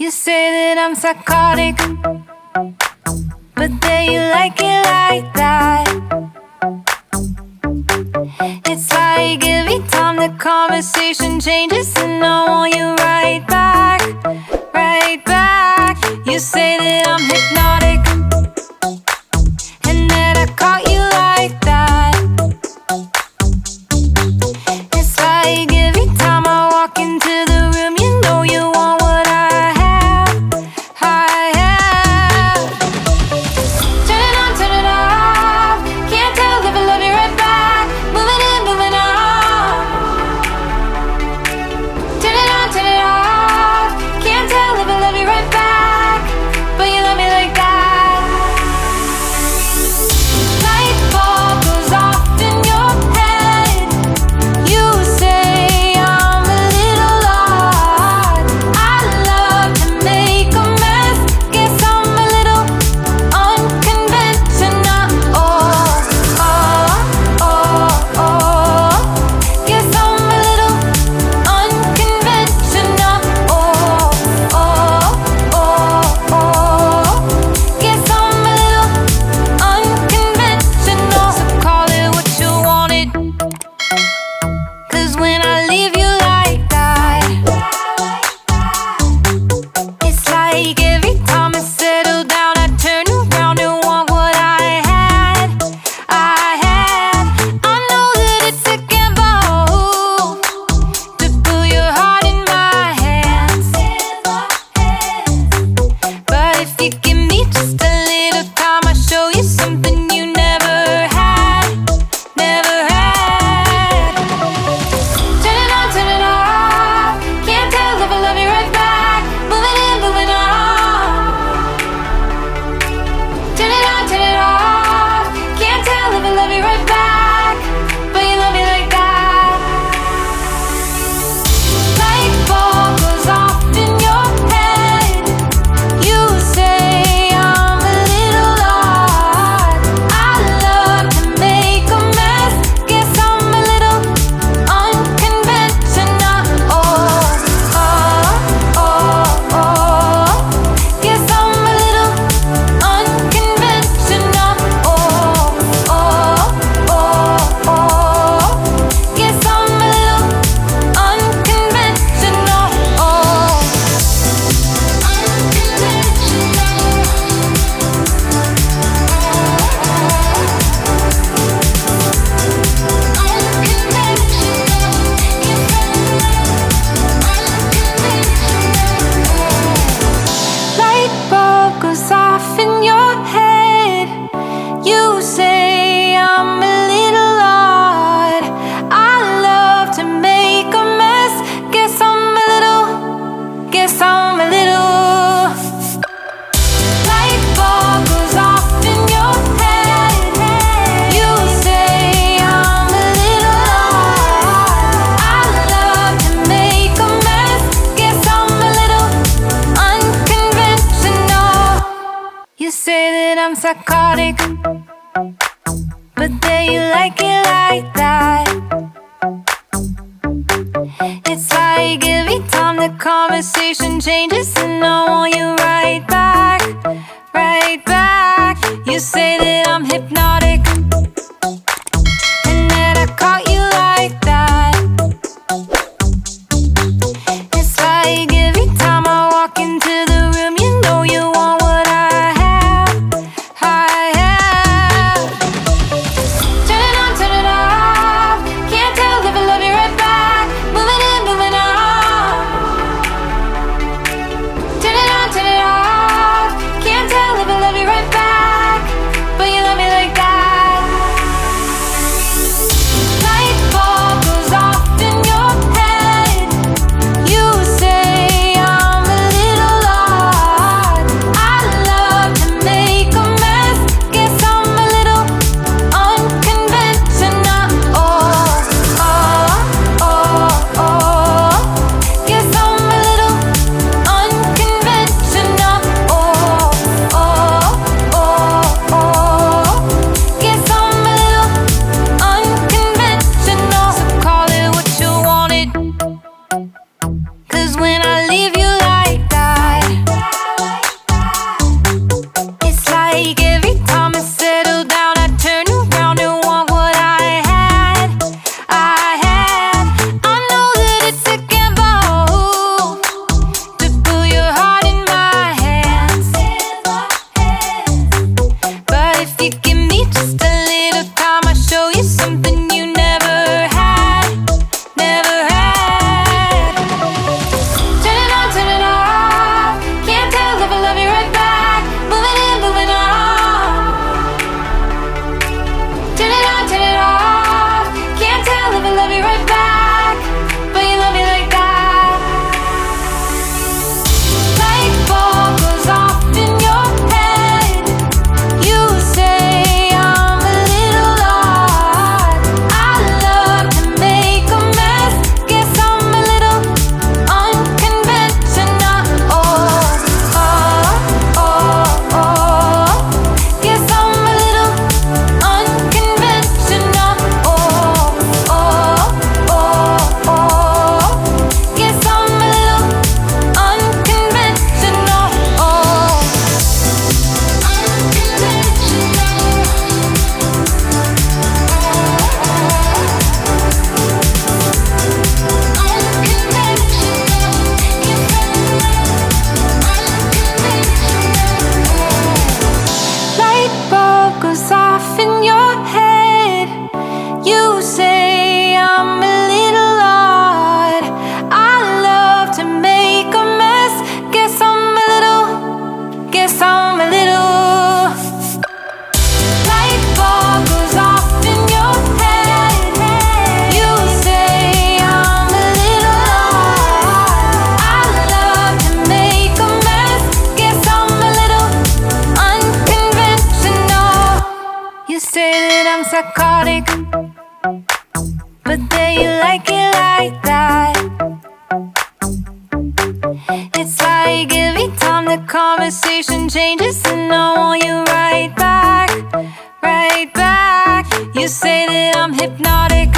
You say that I'm psychotic, but then you like it like that. It's like every time the conversation changes, and I want you right back, right back. You say that I'm hypnotic, and that I caught you like that. It's like every time I walk into the room, you know you want what I have, I have. Turn it on, turn it off. Can't tell if I love you right back. Moving in, moving on. Turn it on, turn it off. Can't tell if I love you right back, but you love me like that. Light bulb goes off in your head. You say I'm a little odd. I love to make a mess. Guess I'm a little unconventional. Oh, oh, oh, oh. Guess I'm a little unconventional. Oh, oh, oh, oh. Guess I'm a little unconventional. So call it what you wanted, 'cause when I leave you like that, it's like every time I settle down, I turn around and want what I had, I had. I know that it's a gamble to put your heart in my hands, but if you give me just a little time, I'll show you something you never had, never had. Turn it on, turn it off. Can't tell if I love you right back. Moving in, moving on. Turn it on, turn it off. Can't tell if I love you right back, but you love me like that. Light bulb goes off in your head. You say I'm a little odd. I love to make a mess. Guess I'm a little unconventional. Oh, oh, oh, oh. Guess I'm a little unconventional. Oh, oh, oh, oh. Guess I'm a little unconventional. Oh, light bulb goes off in your head. You say I'm a little odd. I love to make a mess. Guess I'm a little, guess I'm a little. Light bulb goes off in your head. You say I'm a little odd. I love to make a mess. Guess I'm a little unconventional. You say that I'm psychotic, but then you like it like that. It's like every time the conversation changes, and I want you right back, right back. You say that I'm hypnotic, and that I caught you like that. It's like every time I walk into the room, you know you want what I have, I have. Turn it on, turn it off. Can't tell if I love you right back. Moving in, moving on. Turn it on, turn it off. Can't tell if I love you right back, but you love me like that. psychotic, but there you like it like that. It's like every time the conversation changes, and I want you right back, right back. You say that I'm hypnotic,